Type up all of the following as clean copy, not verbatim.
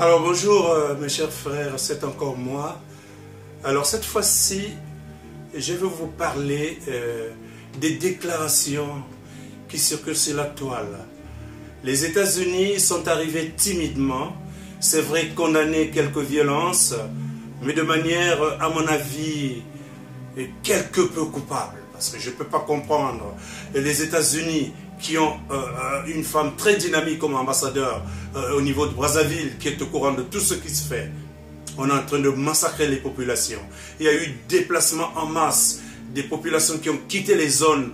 Alors bonjour mes chers frères, c'est encore moi. Alors cette fois-ci, je vais vous parler des déclarations qui circulent sur la toile. Les États-Unis sont arrivés timidement, c'est vrai, condamner quelques violences, mais de manière, à mon avis, quelque peu coupable. Parce que je ne peux pas comprendre les États-Unis qui ont une femme très dynamique comme ambassadeur au niveau de Brazzaville, qui est au courant de tout ce qui se fait. On est en train de massacrer les populations. Il y a eu déplacement en masse des populations qui ont quitté les zones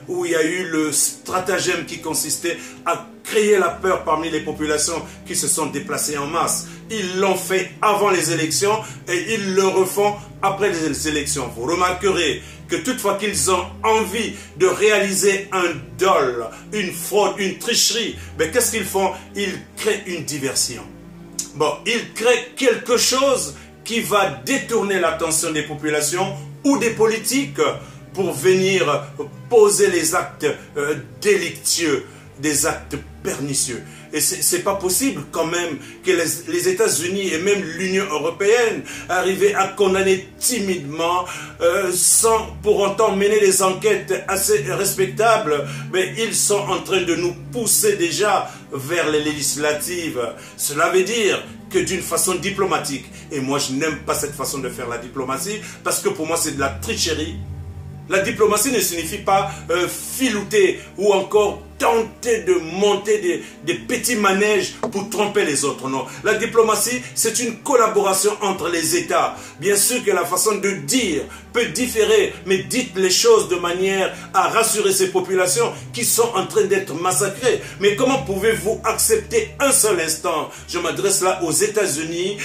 où il y a eu le stratagème qui consistait à créer la peur parmi les populations qui se sont déplacées en masse. Ils l'ont fait avant les élections et ils le refont après les élections. Vous remarquerez que toutefois qu'ils ont envie de réaliser un dol, une fraude, une tricherie, mais qu'est-ce qu'ils font? Ils créent une diversion. Bon, ils créent quelque chose qui va détourner l'attention des populations ou des politiques pour venir poser les actes délictueux, des actes pernicieux. Et ce n'est pas possible quand même que les États-Unis et même l'Union européenne arrivent à condamner timidement sans pour autant mener des enquêtes assez respectables. Mais ils sont en train de nous pousser déjà vers les législatives. Cela veut dire que d'une façon diplomatique, et moi je n'aime pas cette façon de faire la diplomatie, parce que pour moi c'est de la tricherie. La diplomatie ne signifie pas filouter ou encore tenter de monter des petits manèges pour tromper les autres. Non. La diplomatie, c'est une collaboration entre les États. Bien sûr que la façon de dire peut différer, mais dites les choses de manière à rassurer ces populations qui sont en train d'être massacrées. Mais comment pouvez-vous accepter un seul instant, je m'adresse là aux États-Unis,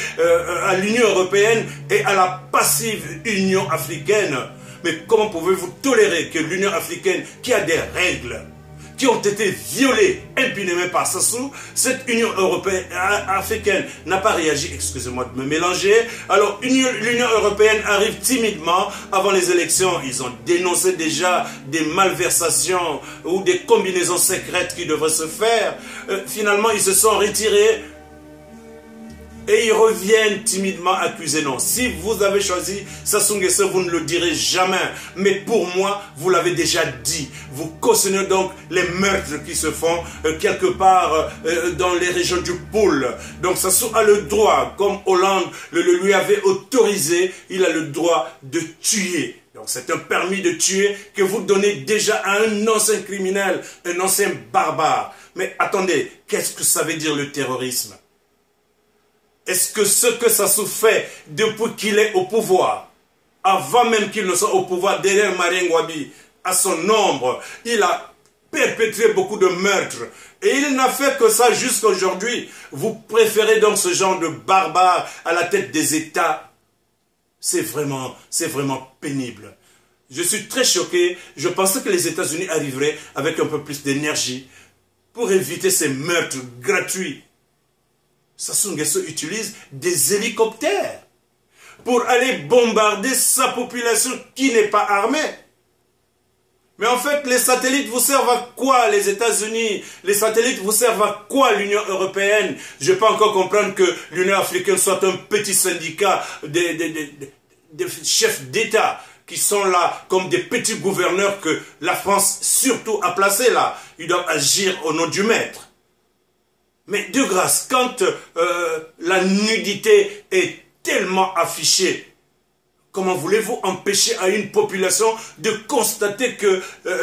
à l'Union européenne et à la passive Union africaine? Mais comment pouvez-vous tolérer que l'Union africaine, qui a des règles, qui ont été violées impunément par Sassou, cette Union européenne, africaine n'a pas réagi, excusez-moi de me mélanger. Alors l'Union européenne arrive timidement avant les élections. Ils ont dénoncé déjà des malversations ou des combinaisons secrètes qui devraient se faire. Finalement, ils se sont retirés. Et ils reviennent timidement accuser. Non, si vous avez choisi Sassou Nguesso, vous ne le direz jamais. Mais pour moi, vous l'avez déjà dit. Vous cautionnez donc les meurtres qui se font quelque part dans les régions du Poul. Donc Sassou a le droit, comme Hollande le lui avait autorisé, il a le droit de tuer. Donc c'est un permis de tuer que vous donnez déjà à un ancien criminel, un ancien barbare. Mais attendez, qu'est-ce que ça veut dire le terrorisme? Est-ce que ce que Sassou fait depuis qu'il est au pouvoir, avant même qu'il ne soit au pouvoir, derrière Marien Ngouabi, à son ombre, il a perpétré beaucoup de meurtres. Et il n'a fait que ça jusqu'à aujourd'hui. Vous préférez donc ce genre de barbare à la tête des États? C'est vraiment pénible. Je suis très choqué. Je pensais que les États-Unis arriveraient avec un peu plus d'énergie pour éviter ces meurtres gratuits. Sassou Nguesso utilise des hélicoptères pour aller bombarder sa population qui n'est pas armée. Mais en fait, les satellites vous servent à quoi, les États-Unis? Les satellites vous servent à quoi, l'Union européenne? Je ne peux pas encore comprendre que l'Union africaine soit un petit syndicat de chefs d'État qui sont là comme des petits gouverneurs que la France surtout a placés là. Ils doivent agir au nom du maître. Mais de grâce, quand la nudité est tellement affichée, comment voulez-vous empêcher à une population de constater que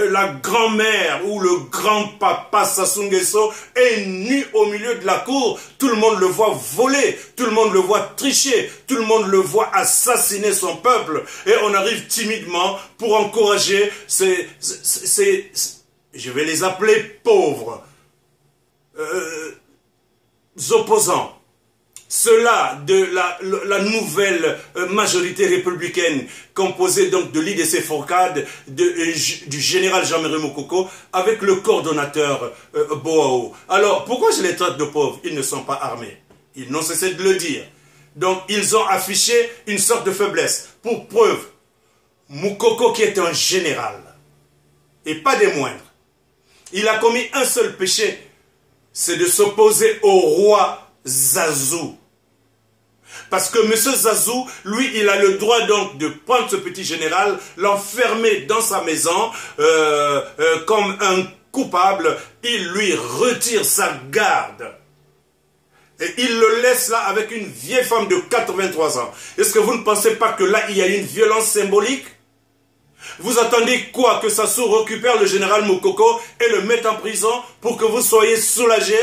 la grand-mère ou le grand-papa Sassou Nguesso est nu au milieu de la cour? Tout le monde le voit voler, tout le monde le voit tricher, tout le monde le voit assassiner son peuple. Et on arrive timidement pour encourager je vais les appeler pauvres, opposants, ceux-là de la nouvelle majorité républicaine composée donc de l'IDC Forcade, du général Jean-Marie Mokoko avec le coordonnateur Boao. Alors pourquoi je les traite de pauvres? Ils ne sont pas armés. Ils n'ont cessé de le dire. Donc ils ont affiché une sorte de faiblesse. Pour preuve, Mokoko qui est un général et pas des moindres, il a commis un seul péché, c'est de s'opposer au roi Zazou. Parce que M. Zazou, lui, il a le droit donc de prendre ce petit général, l'enfermer dans sa maison comme un coupable. Il lui retire sa garde. Et il le laisse là avec une vieille femme de 83 ans. Est-ce que vous ne pensez pas que là, il y a une violence symbolique? Vous attendez quoi? Que Sassou récupère le général Moukoko et le mette en prison pour que vous soyez soulagés?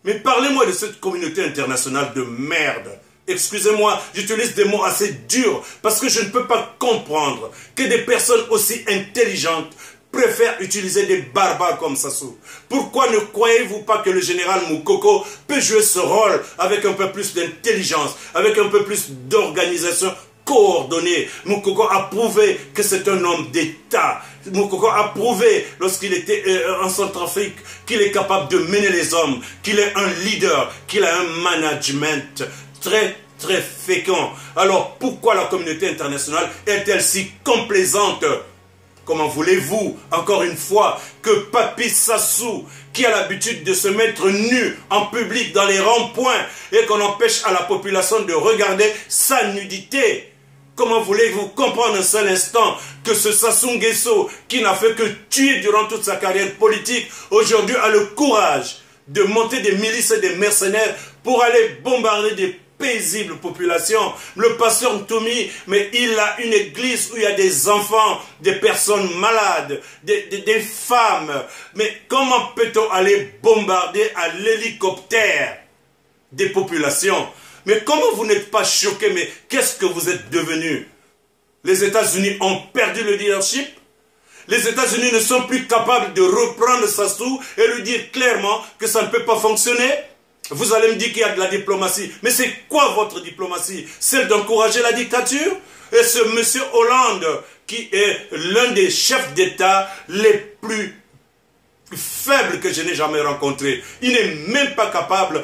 Mais parlez-moi de cette communauté internationale de merde. Excusez-moi, j'utilise des mots assez durs parce que je ne peux pas comprendre que des personnes aussi intelligentes préfèrent utiliser des barbares comme Sassou. Pourquoi ne croyez-vous pas que le général Moukoko peut jouer ce rôle avec un peu plus d'intelligence, avec un peu plus d'organisation coordonnée? Moukoko a prouvé que c'est un homme d'État. Moukoko a prouvé lorsqu'il était en Centrafrique qu'il est capable de mener les hommes, qu'il est un leader, qu'il a un management très fécond. Alors pourquoi la communauté internationale est-elle si complaisante? Comment voulez-vous, encore une fois, que Papi Sassou, qui a l'habitude de se mettre nu en public dans les ronds-points et qu'on empêche à la population de regarder sa nudité, comment voulez-vous comprendre un seul instant que ce Sassou Nguesso, qui n'a fait que tuer durant toute sa carrière politique, aujourd'hui a le courage de monter des milices et des mercenaires pour aller bombarder des paisible population? Le pasteur Ntoumi, mais il a une église où il y a des enfants, des personnes malades, des femmes. Mais comment peut-on aller bombarder à l'hélicoptère des populations? Mais comment vous n'êtes pas choqués? Mais qu'est-ce que vous êtes devenus? Les États-Unis ont perdu le leadership. Les États-Unis ne sont plus capables de reprendre Sassou et lui dire clairement que ça ne peut pas fonctionner. Vous allez me dire qu'il y a de la diplomatie. Mais c'est quoi votre diplomatie? Celle d'encourager la dictature? Et ce monsieur Hollande, qui est l'un des chefs d'État les plus faibles que je n'ai jamais rencontrés, il n'est même pas capable